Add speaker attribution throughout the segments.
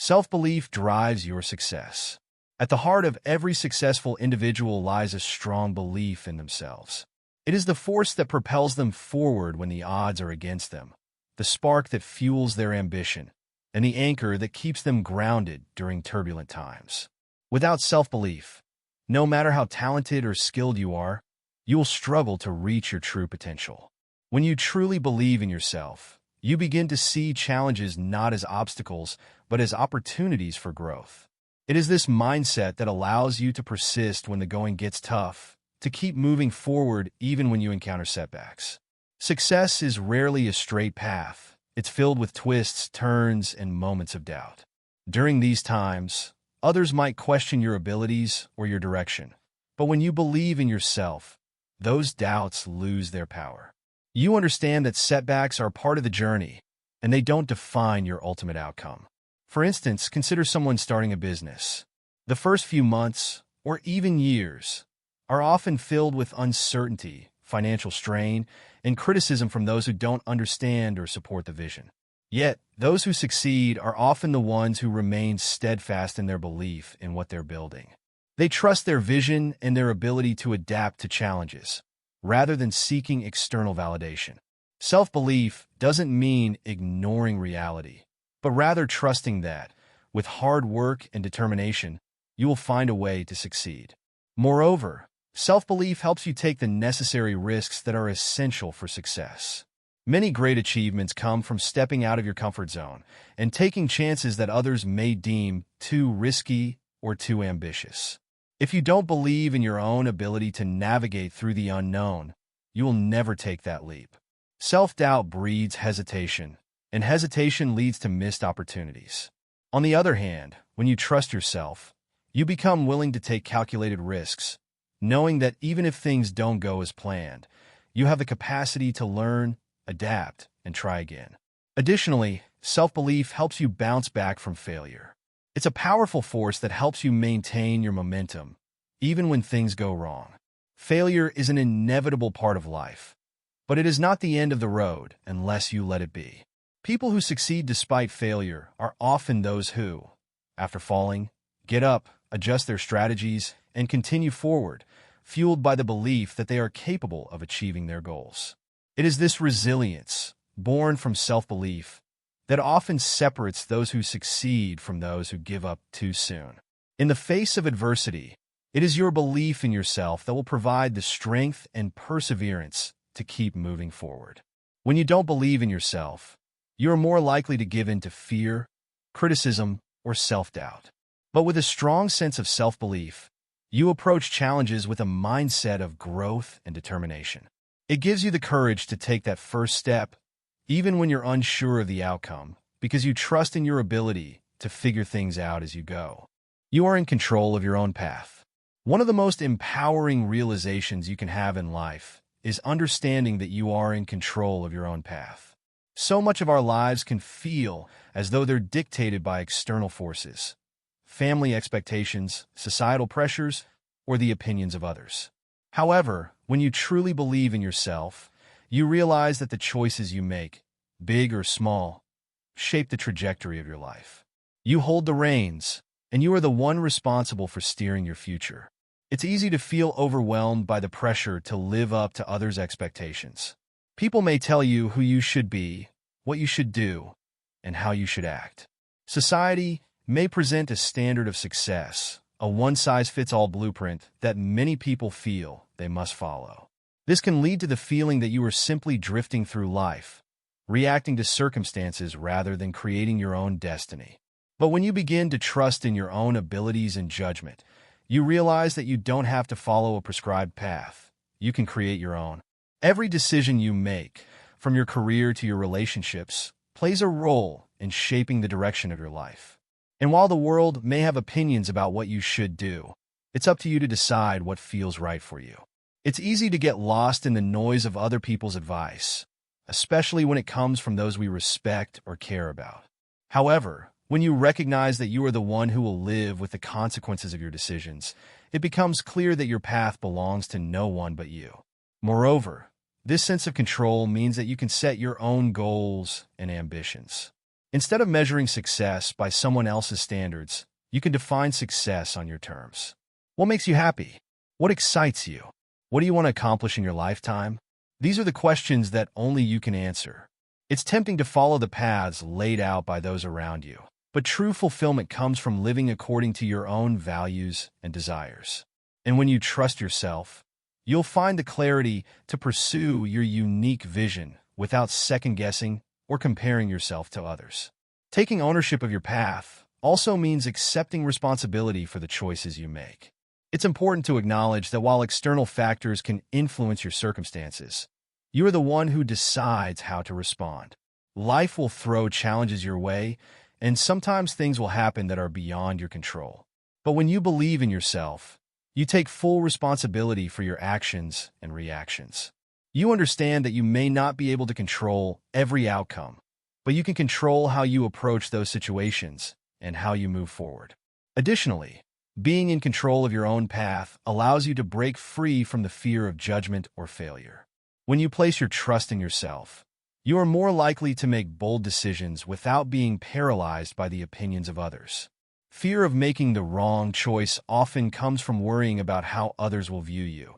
Speaker 1: Self-belief drives your success. At the heart of every successful individual lies a strong belief in themselves. It is the force that propels them forward when the odds are against them, the spark that fuels their ambition, and the anchor that keeps them grounded during turbulent times. Without self-belief, no matter how talented or skilled you are, you will struggle to reach your true potential. When you truly believe in yourself, you begin to see challenges not as obstacles, but as opportunities for growth. It is this mindset that allows you to persist when the going gets tough, to keep moving forward even when you encounter setbacks. Success is rarely a straight path. It's filled with twists, turns, and moments of doubt. During these times, others might question your abilities or your direction. But when you believe in yourself, those doubts lose their power. You understand that setbacks are part of the journey, and they don't define your ultimate outcome. For instance, consider someone starting a business. The first few months, or even years, are often filled with uncertainty, financial strain, and criticism from those who don't understand or support the vision. Yet, those who succeed are often the ones who remain steadfast in their belief in what they're building. They trust their vision and their ability to adapt to challenges, rather than seeking external validation. Self-belief doesn't mean ignoring reality, but rather trusting that, with hard work and determination, you will find a way to succeed. Moreover, self-belief helps you take the necessary risks that are essential for success. Many great achievements come from stepping out of your comfort zone and taking chances that others may deem too risky or too ambitious. If you don't believe in your own ability to navigate through the unknown, you will never take that leap. Self-doubt breeds hesitation, and hesitation leads to missed opportunities. On the other hand, when you trust yourself, you become willing to take calculated risks, knowing that even if things don't go as planned, you have the capacity to learn, adapt, and try again. Additionally, self-belief helps you bounce back from failure. It's a powerful force that helps you maintain your momentum, even when things go wrong. Failure is an inevitable part of life, but it is not the end of the road unless you let it be. People who succeed despite failure are often those who, after falling, get up, adjust their strategies, and continue forward, fueled by the belief that they are capable of achieving their goals. It is this resilience, born from self-belief, that often separates those who succeed from those who give up too soon. In the face of adversity, it is your belief in yourself that will provide the strength and perseverance to keep moving forward. When you don't believe in yourself, you are more likely to give in to fear, criticism, or self-doubt. But with a strong sense of self-belief, you approach challenges with a mindset of growth and determination. It gives you the courage to take that first step, even when you're unsure of the outcome, because you trust in your ability to figure things out as you go. You are in control of your own path. One of the most empowering realizations you can have in life is understanding that you are in control of your own path. So much of our lives can feel as though they're dictated by external forces, family expectations, societal pressures, or the opinions of others. However, when you truly believe in yourself, you realize that the choices you make, big or small, shape the trajectory of your life. You hold the reins, and you are the one responsible for steering your future. It's easy to feel overwhelmed by the pressure to live up to others' expectations. People may tell you who you should be, what you should do, and how you should act. Society may present a standard of success, a one-size-fits-all blueprint that many people feel they must follow. This can lead to the feeling that you are simply drifting through life, reacting to circumstances rather than creating your own destiny. But when you begin to trust in your own abilities and judgment, you realize that you don't have to follow a prescribed path. You can create your own. Every decision you make, from your career to your relationships, plays a role in shaping the direction of your life. And while the world may have opinions about what you should do, it's up to you to decide what feels right for you. It's easy to get lost in the noise of other people's advice, especially when it comes from those we respect or care about. However, when you recognize that you are the one who will live with the consequences of your decisions, it becomes clear that your path belongs to no one but you. Moreover, this sense of control means that you can set your own goals and ambitions. Instead of measuring success by someone else's standards, you can define success on your terms. What makes you happy? What excites you? What do you want to accomplish in your lifetime? These are the questions that only you can answer. It's tempting to follow the paths laid out by those around you, but true fulfillment comes from living according to your own values and desires. And when you trust yourself, you'll find the clarity to pursue your unique vision without second-guessing or comparing yourself to others. Taking ownership of your path also means accepting responsibility for the choices you make. It's important to acknowledge that while external factors can influence your circumstances, you are the one who decides how to respond. Life will throw challenges your way, and sometimes things will happen that are beyond your control. But when you believe in yourself, you take full responsibility for your actions and reactions. You understand that you may not be able to control every outcome, but you can control how you approach those situations and how you move forward. Additionally, being in control of your own path allows you to break free from the fear of judgment or failure. When you place your trust in yourself, you are more likely to make bold decisions without being paralyzed by the opinions of others. Fear of making the wrong choice often comes from worrying about how others will view you.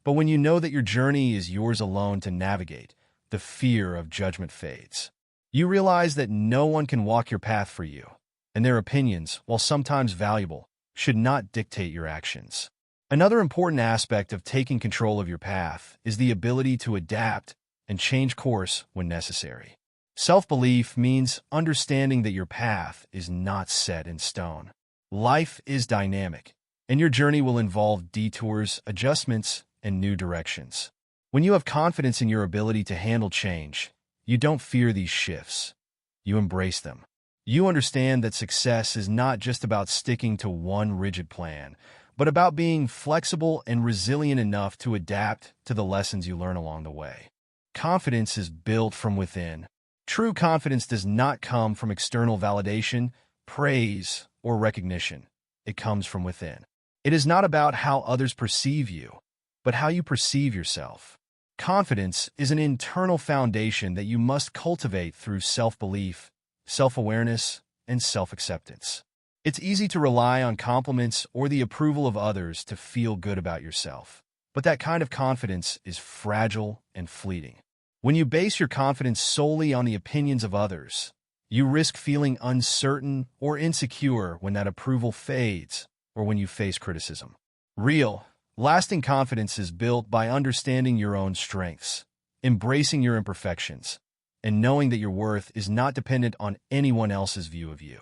Speaker 1: But when you know that your journey is yours alone to navigate, the fear of judgment fades. You realize that no one can walk your path for you, and their opinions, while sometimes valuable, should not dictate your actions. Another important aspect of taking control of your path is the ability to adapt and change course when necessary. Self-belief means understanding that your path is not set in stone. Life is dynamic, and your journey will involve detours, adjustments, and new directions. When you have confidence in your ability to handle change, you don't fear these shifts. You embrace them. You understand that success is not just about sticking to one rigid plan, but about being flexible and resilient enough to adapt to the lessons you learn along the way. Confidence is built from within. True confidence does not come from external validation, praise, or recognition. It comes from within. It is not about how others perceive you, but how you perceive yourself. Confidence is an internal foundation that you must cultivate through self-belief, self-awareness, and self-acceptance. It's easy to rely on compliments or the approval of others to feel good about yourself, but that kind of confidence is fragile and fleeting. When you base your confidence solely on the opinions of others, you risk feeling uncertain or insecure when that approval fades or when you face criticism. Real, lasting confidence is built by understanding your own strengths, embracing your imperfections, and knowing that your worth is not dependent on anyone else's view of you.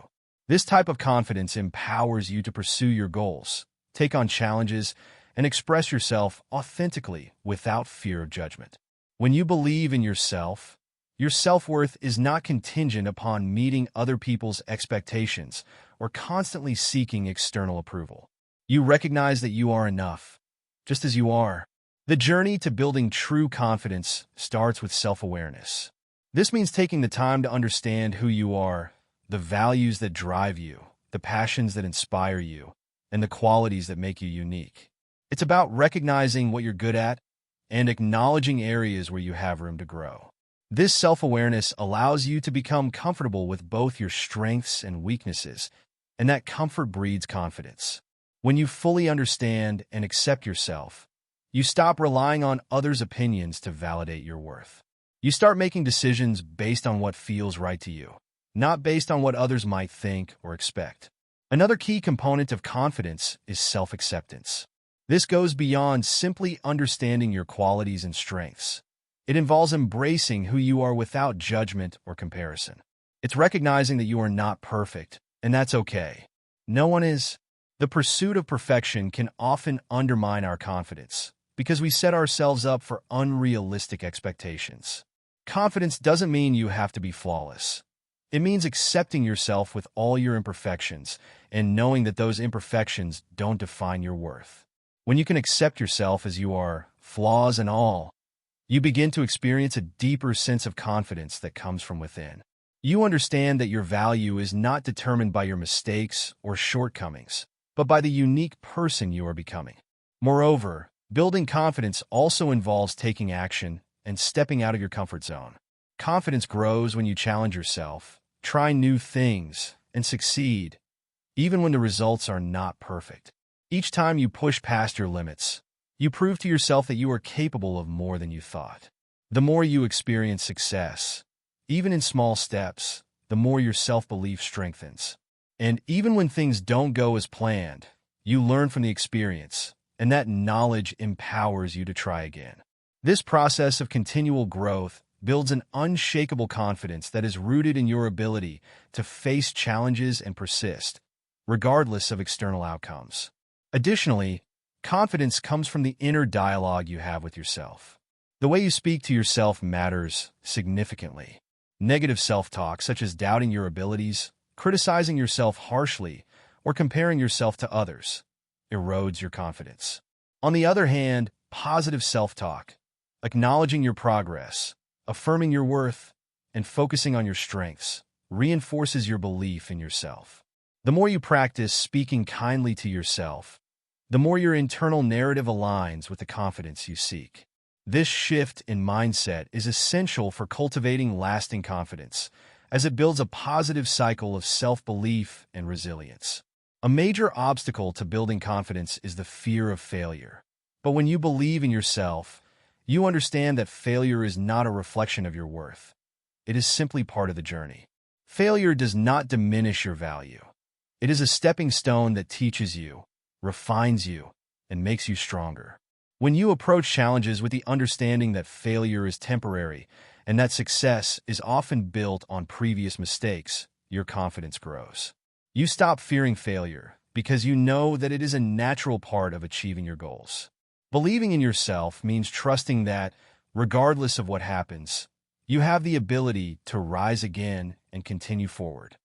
Speaker 1: This type of confidence empowers you to pursue your goals, take on challenges, and express yourself authentically without fear of judgment. When you believe in yourself, your self-worth is not contingent upon meeting other people's expectations or constantly seeking external approval. You recognize that you are enough, just as you are. The journey to building true confidence starts with self-awareness. This means taking the time to understand who you are, the values that drive you, the passions that inspire you, and the qualities that make you unique. It's about recognizing what you're good at and acknowledging areas where you have room to grow. This self-awareness allows you to become comfortable with both your strengths and weaknesses, and that comfort breeds confidence. When you fully understand and accept yourself, you stop relying on others' opinions to validate your worth. You start making decisions based on what feels right to you, not based on what others might think or expect. Another key component of confidence is self-acceptance. This goes beyond simply understanding your qualities and strengths. It involves embracing who you are without judgment or comparison. It's recognizing that you are not perfect, and that's okay. No one is. The pursuit of perfection can often undermine our confidence because we set ourselves up for unrealistic expectations. Confidence doesn't mean you have to be flawless. It means accepting yourself with all your imperfections and knowing that those imperfections don't define your worth. When you can accept yourself as you are, flaws and all, you begin to experience a deeper sense of confidence that comes from within. You understand that your value is not determined by your mistakes or shortcomings, but by the unique person you are becoming. Moreover, building confidence also involves taking action and stepping out of your comfort zone. Confidence grows when you challenge yourself, try new things, and succeed, even when the results are not perfect. Each time you push past your limits, you prove to yourself that you are capable of more than you thought. The more you experience success, even in small steps, the more your self-belief strengthens. And even when things don't go as planned, you learn from the experience, and that knowledge empowers you to try again. This process of continual growth builds an unshakable confidence that is rooted in your ability to face challenges and persist, regardless of external outcomes. Additionally, confidence comes from the inner dialogue you have with yourself. The way you speak to yourself matters significantly. Negative self-talk, such as doubting your abilities, criticizing yourself harshly, or comparing yourself to others, erodes your confidence. On the other hand, positive self-talk, acknowledging your progress, affirming your worth, and focusing on your strengths, reinforces your belief in yourself. The more you practice speaking kindly to yourself, the more your internal narrative aligns with the confidence you seek. This shift in mindset is essential for cultivating lasting confidence, as it builds a positive cycle of self-belief and resilience. A major obstacle to building confidence is the fear of failure. But when you believe in yourself, you understand that failure is not a reflection of your worth. It is simply part of the journey. Failure does not diminish your value. It is a stepping stone that teaches you, refines you, and makes you stronger. When you approach challenges with the understanding that failure is temporary and that success is often built on previous mistakes, your confidence grows. You stop fearing failure because you know that it is a natural part of achieving your goals. Believing in yourself means trusting that, regardless of what happens, you have the ability to rise again and continue forward.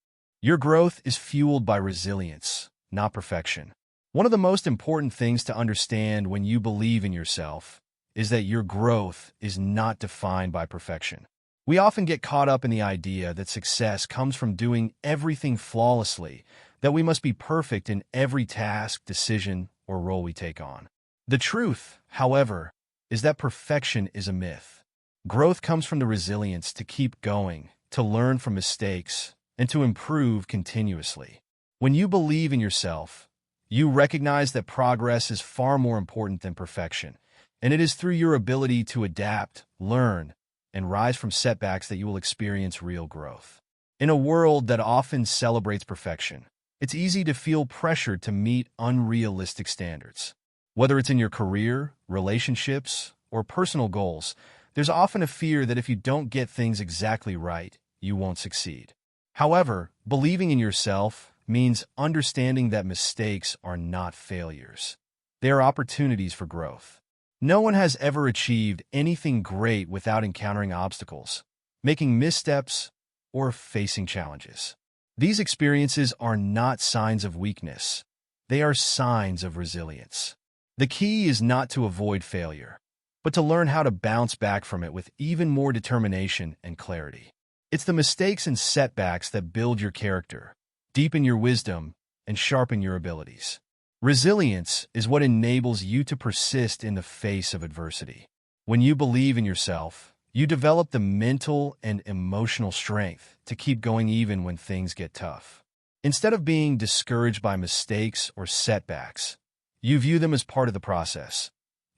Speaker 1: Your growth is fueled by resilience, not perfection. One of the most important things to understand when you believe in yourself is that your growth is not defined by perfection. We often get caught up in the idea that success comes from doing everything flawlessly, that we must be perfect in every task, decision, or role we take on. The truth, however, is that perfection is a myth. Growth comes from the resilience to keep going, to learn from mistakes, and to improve continuously. When you believe in yourself, you recognize that progress is far more important than perfection, and it is through your ability to adapt, learn, and rise from setbacks that you will experience real growth. In a world that often celebrates perfection, it's easy to feel pressured to meet unrealistic standards. Whether it's in your career, relationships, or personal goals, there's often a fear that if you don't get things exactly right, you won't succeed. However, believing in yourself means understanding that mistakes are not failures. They are opportunities for growth. No one has ever achieved anything great without encountering obstacles, making missteps, or facing challenges. These experiences are not signs of weakness. They are signs of resilience. The key is not to avoid failure, but to learn how to bounce back from it with even more determination and clarity. It's the mistakes and setbacks that build your character, deepen your wisdom, and sharpen your abilities. Resilience is what enables you to persist in the face of adversity. When you believe in yourself, you develop the mental and emotional strength to keep going even when things get tough. Instead of being discouraged by mistakes or setbacks, you view them as part of the process,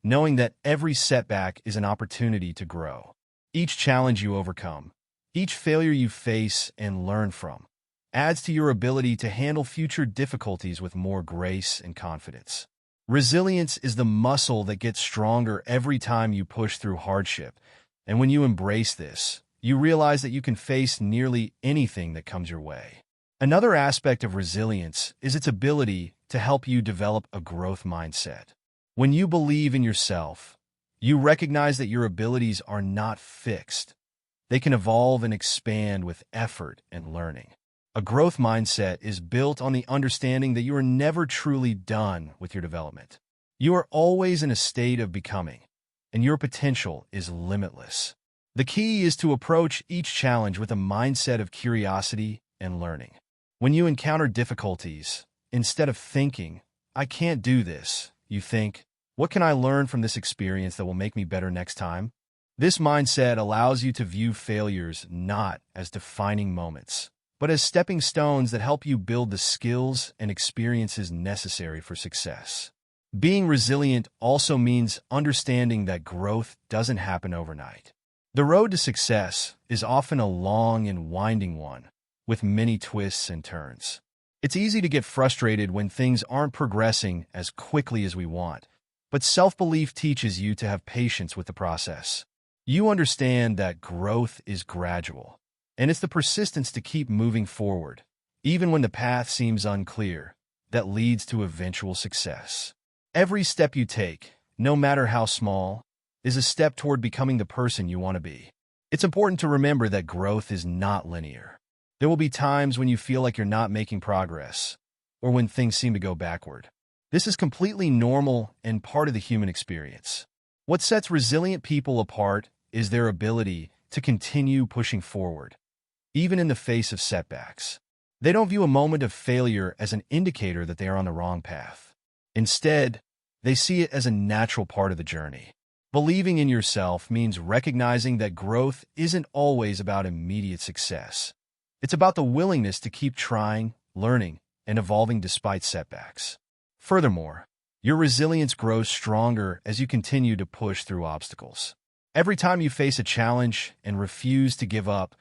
Speaker 1: knowing that every setback is an opportunity to grow. Each challenge you overcome, each failure you face and learn from, adds to your ability to handle future difficulties with more grace and confidence. Resilience is the muscle that gets stronger every time you push through hardship, and when you embrace this, you realize that you can face nearly anything that comes your way. Another aspect of resilience is its ability to help you develop a growth mindset. When you believe in yourself, you recognize that your abilities are not fixed. They can evolve and expand with effort and learning. A growth mindset is built on the understanding that you are never truly done with your development. You are always in a state of becoming, and your potential is limitless. The key is to approach each challenge with a mindset of curiosity and learning. When you encounter difficulties, instead of thinking, "I can't do this," you think, "What can I learn from this experience that will make me better next time?" This mindset allows you to view failures not as defining moments, but as stepping stones that help you build the skills and experiences necessary for success. Being resilient also means understanding that growth doesn't happen overnight. The road to success is often a long and winding one, with many twists and turns. It's easy to get frustrated when things aren't progressing as quickly as we want, but self-belief teaches you to have patience with the process. You understand that growth is gradual, and it's the persistence to keep moving forward, even when the path seems unclear, that leads to eventual success. Every step you take, no matter how small, is a step toward becoming the person you want to be. It's important to remember that growth is not linear. There will be times when you feel like you're not making progress, or when things seem to go backward. This is completely normal and part of the human experience. What sets resilient people apart is their ability to continue pushing forward, even in the face of setbacks. They don't view a moment of failure as an indicator that they are on the wrong path. Instead, they see it as a natural part of the journey. Believing in yourself means recognizing that growth isn't always about immediate success. It's about the willingness to keep trying, learning, and evolving despite setbacks. Furthermore, your resilience grows stronger as you continue to push through obstacles. Every time you face a challenge and refuse to give up,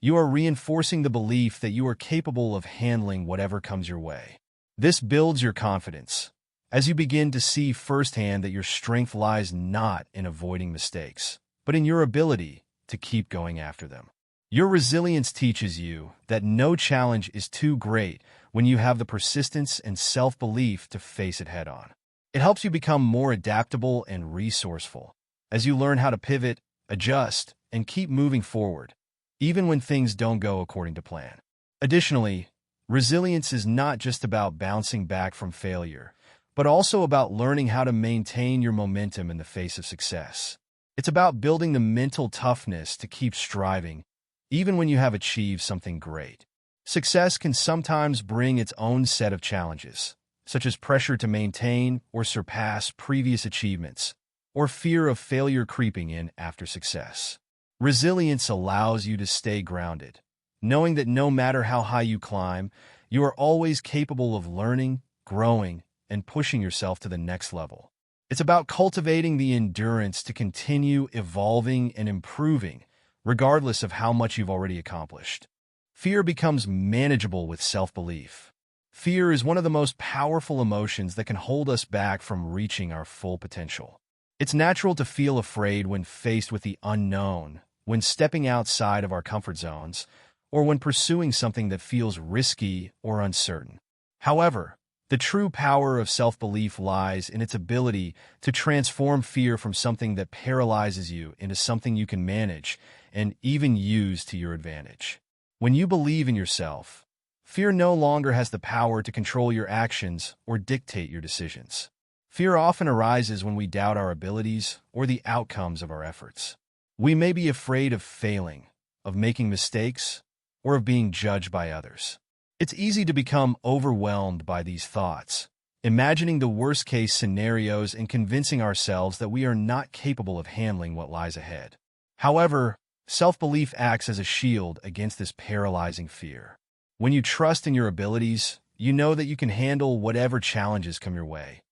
Speaker 1: you are reinforcing the belief that you are capable of handling whatever comes your way. This builds your confidence, as you begin to see firsthand that your strength lies not in avoiding mistakes, but in your ability to keep going after them. Your resilience teaches you that no challenge is too great when you have the persistence and self-belief to face it head-on. It helps you become more adaptable and resourceful, as you learn how to pivot, adjust, and keep moving forward, even when things don't go according to plan. Additionally, resilience is not just about bouncing back from failure, but also about learning how to maintain your momentum in the face of success. It's about building the mental toughness to keep striving, even when you have achieved something great. Success can sometimes bring its own set of challenges, such as pressure to maintain or surpass previous achievements, or fear of failure creeping in after success. Resilience allows you to stay grounded, knowing that no matter how high you climb, you are always capable of learning, growing, and pushing yourself to the next level. It's about cultivating the endurance to continue evolving and improving, regardless of how much you've already accomplished. Fear becomes manageable with self-belief. Fear is one of the most powerful emotions that can hold us back from reaching our full potential. It's natural to feel afraid when faced with the unknown, when stepping outside of our comfort zones, or when pursuing something that feels risky or uncertain. However, the true power of self-belief lies in its ability to transform fear from something that paralyzes you into something you can manage and even use to your advantage. When you believe in yourself, fear no longer has the power to control your actions or dictate your decisions. Fear often arises when we doubt our abilities or the outcomes of our efforts. We may be afraid of failing, of making mistakes, or of being judged by others. It's easy to become overwhelmed by these thoughts, imagining the worst-case scenarios and convincing ourselves that we are not capable of handling what lies ahead. However, self-belief acts as a shield against this paralyzing fear. When you trust in your abilities, you know that you can handle whatever challenges come your way,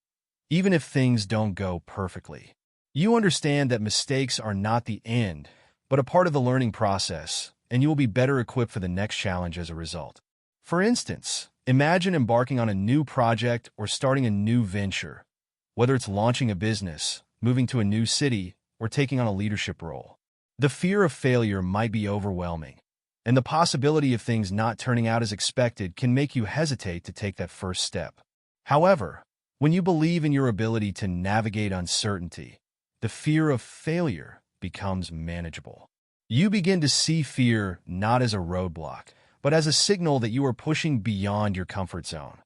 Speaker 1: even if things don't go perfectly. You understand that mistakes are not the end, but a part of the learning process, and you will be better equipped for the next challenge as a result. For instance, imagine embarking on a new project or starting a new venture, whether it's launching a business, moving to a new city, or taking on a leadership role. The fear of failure might be overwhelming, and the possibility of things not turning out as expected can make you hesitate to take that first step. However, when you believe in your ability to navigate uncertainty, the fear of failure becomes manageable. You begin to see fear not as a roadblock, but as a signal that you are pushing beyond your comfort zone,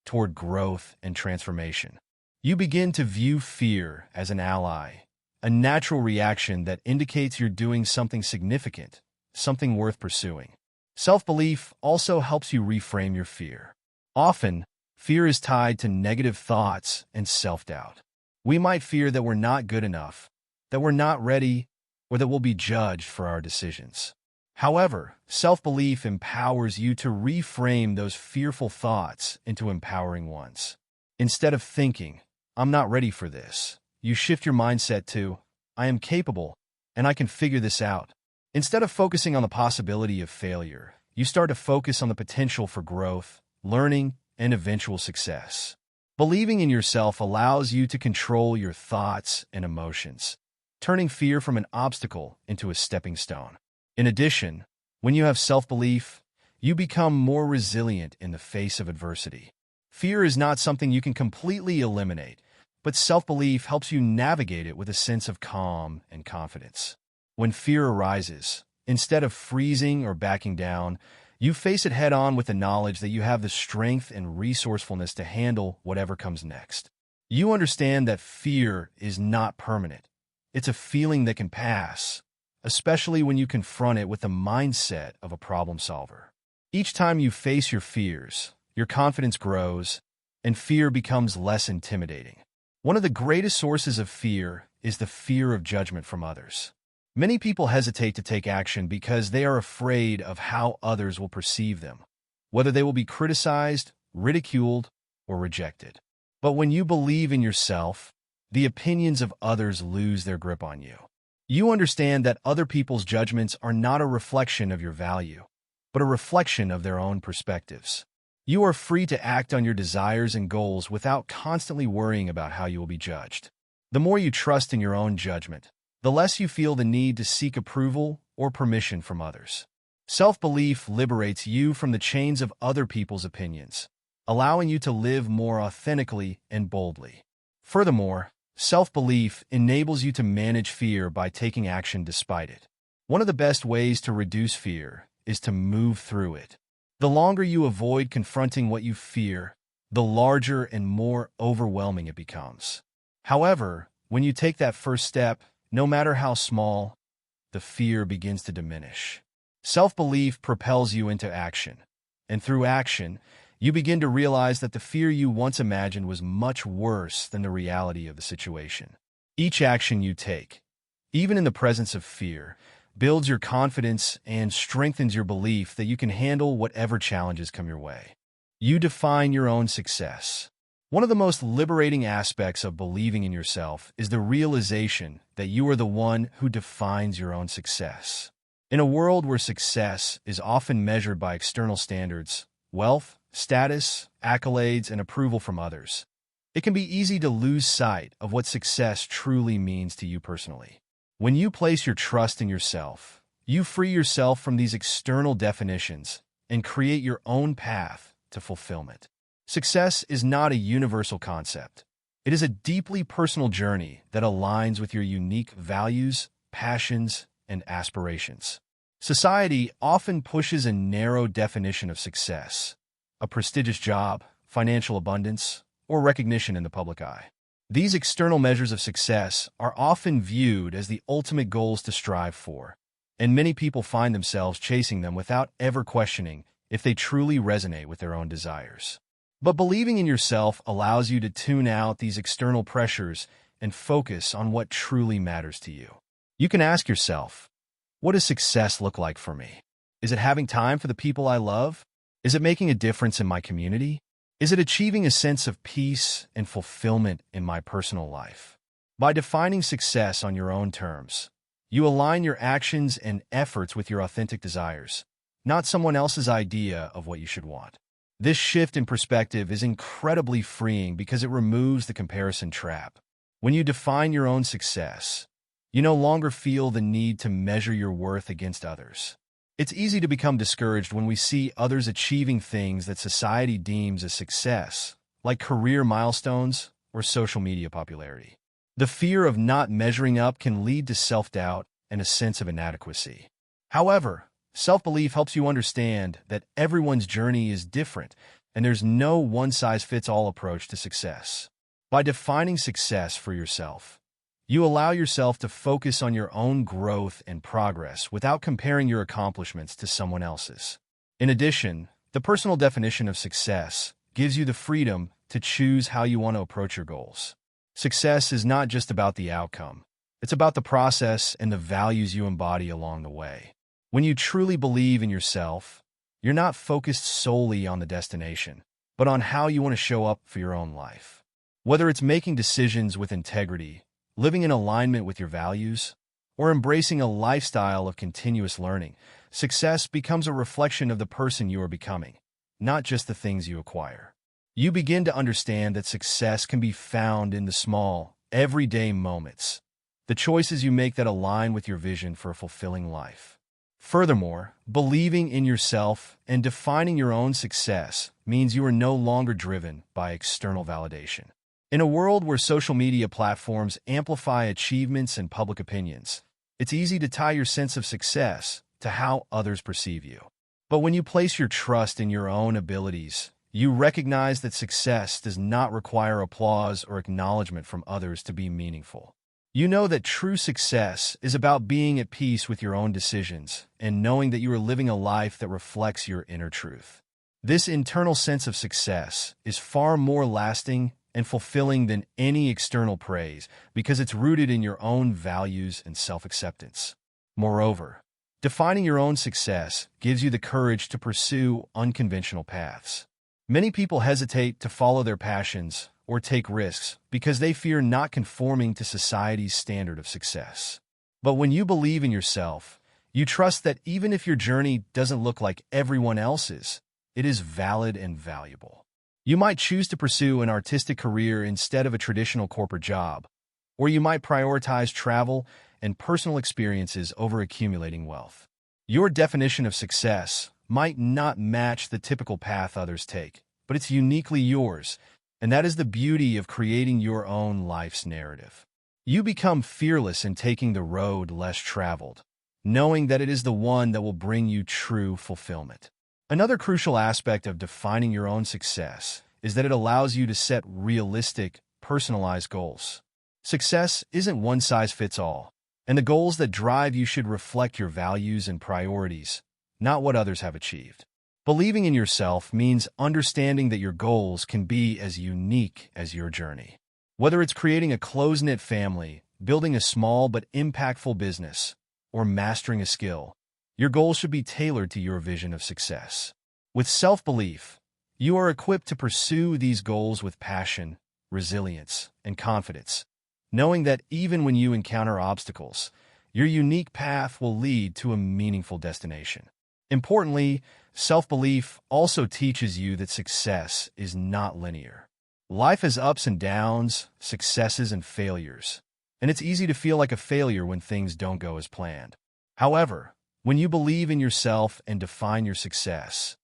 Speaker 1: toward growth and transformation. You begin to view fear as an ally, a natural reaction that indicates you're doing something significant, something worth pursuing. Self-belief also helps you reframe your fear. Often, fear is tied to negative thoughts and self-doubt. We might fear that we're not good enough, that we're not ready, or that we'll be judged for our decisions. However, self-belief empowers you to reframe those fearful thoughts into empowering ones. Instead of thinking, "I'm not ready for this," you shift your mindset to, "I am capable, and I can figure this out." Instead of focusing on the possibility of failure, you start to focus on the potential for growth, learning, and eventual success. Believing in yourself allows you to control your thoughts and emotions, turning fear from an obstacle into a stepping stone. In addition, when you have self-belief, you become more resilient in the face of adversity. Fear is not something you can completely eliminate, but self-belief helps you navigate it with a sense of calm and confidence. When fear arises, instead of freezing or backing down, you face it head-on with the knowledge that you have the strength and resourcefulness to handle whatever comes next. You understand that fear is not permanent. It's a feeling that can pass, especially when you confront it with the mindset of a problem solver. Each time you face your fears, your confidence grows, and fear becomes less intimidating. One of the greatest sources of fear is the fear of judgment from others. Many people hesitate to take action because they are afraid of how others will perceive them, whether they will be criticized, ridiculed, or rejected. But when you believe in yourself, the opinions of others lose their grip on you. You understand that other people's judgments are not a reflection of your value, but a reflection of their own perspectives. You are free to act on your desires and goals without constantly worrying about how you will be judged. The more you trust in your own judgment, the less you feel the need to seek approval or permission from others. Self-belief liberates you from the chains of other people's opinions, allowing you to live more authentically and boldly. Furthermore, self-belief enables you to manage fear by taking action despite it. One of the best ways to reduce fear is to move through it. The longer you avoid confronting what you fear, the larger and more overwhelming it becomes. However, when you take that first step, no matter how small, the fear begins to diminish. Self-belief propels you into action, and through action, you begin to realize that the fear you once imagined was much worse than the reality of the situation. Each action you take, even in the presence of fear, builds your confidence and strengthens your belief that you can handle whatever challenges come your way. You define your own success. One of the most liberating aspects of believing in yourself is the realization that you are the one who defines your own success. In a world where success is often measured by external standards, wealth, status, accolades, and approval from others, it can be easy to lose sight of what success truly means to you personally. When you place your trust in yourself, you free yourself from these external definitions and create your own path to fulfillment. Success is not a universal concept. It is a deeply personal journey that aligns with your unique values, passions, and aspirations. Society often pushes a narrow definition of success: a prestigious job, financial abundance, or recognition in the public eye. These external measures of success are often viewed as the ultimate goals to strive for, and many people find themselves chasing them without ever questioning if they truly resonate with their own desires. But believing in yourself allows you to tune out these external pressures and focus on what truly matters to you. You can ask yourself, what does success look like for me? Is it having time for the people I love? Is it making a difference in my community? Is it achieving a sense of peace and fulfillment in my personal life? By defining success on your own terms, you align your actions and efforts with your authentic desires, not someone else's idea of what you should want. This shift in perspective is incredibly freeing because it removes the comparison trap. When you define your own success, you no longer feel the need to measure your worth against others. It's easy to become discouraged when we see others achieving things that society deems as success, like career milestones or social media popularity. The fear of not measuring up can lead to self-doubt and a sense of inadequacy. However, self-belief helps you understand that everyone's journey is different and there's no one-size-fits-all approach to success. By defining success for yourself, you allow yourself to focus on your own growth and progress without comparing your accomplishments to someone else's. In addition, the personal definition of success gives you the freedom to choose how you want to approach your goals. Success is not just about the outcome. It's about the process and the values you embody along the way. When you truly believe in yourself, you're not focused solely on the destination, but on how you want to show up for your own life. Whether it's making decisions with integrity, living in alignment with your values, or embracing a lifestyle of continuous learning, success becomes a reflection of the person you are becoming, not just the things you acquire. You begin to understand that success can be found in the small, everyday moments, the choices you make that align with your vision for a fulfilling life. Furthermore, believing in yourself and defining your own success means you are no longer driven by external validation. In a world where social media platforms amplify achievements and public opinions, it's easy to tie your sense of success to how others perceive you. But when you place your trust in your own abilities, you recognize that success does not require applause or acknowledgement from others to be meaningful. You know that true success is about being at peace with your own decisions and knowing that you are living a life that reflects your inner truth. This internal sense of success is far more lasting and fulfilling than any external praise because it's rooted in your own values and self-acceptance. Moreover, defining your own success gives you the courage to pursue unconventional paths. Many people hesitate to follow their passions or take risks because they fear not conforming to society's standard of success. But when you believe in yourself, you trust that even if your journey doesn't look like everyone else's, it is valid and valuable. You might choose to pursue an artistic career instead of a traditional corporate job, or you might prioritize travel and personal experiences over accumulating wealth. Your definition of success might not match the typical path others take, but it's uniquely yours, and that is the beauty of creating your own life's narrative. You become fearless in taking the road less traveled, knowing that it is the one that will bring you true fulfillment. Another crucial aspect of defining your own success is that it allows you to set realistic, personalized goals. Success isn't one size fits all, and the goals that drive you should reflect your values and priorities, not what others have achieved. Believing in yourself means understanding that your goals can be as unique as your journey. Whether it's creating a close-knit family, building a small but impactful business, or mastering a skill, your goals should be tailored to your vision of success. With self-belief, you are equipped to pursue these goals with passion, resilience, and confidence, knowing that even when you encounter obstacles, your unique path will lead to a meaningful destination. Importantly, self-belief also teaches you that success is not linear. Life has ups and downs, successes and failures, and it's easy to feel like a failure when things don't go as planned. However, when you believe in yourself and define your success,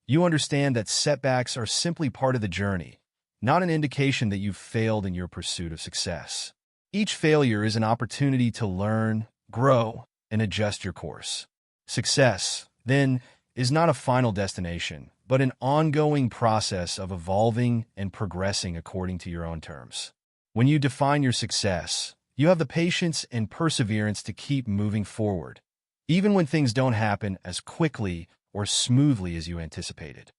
Speaker 1: you understand that setbacks are simply part of the journey, not an indication that you've failed in your pursuit of success. Each failure is an opportunity to learn, grow, and adjust your course. Success, then, is not a final destination, but an ongoing process of evolving and progressing according to your own terms. When you define your success, you have the patience and perseverance to keep moving forward, even when things don't happen as quickly or smoothly as you anticipated.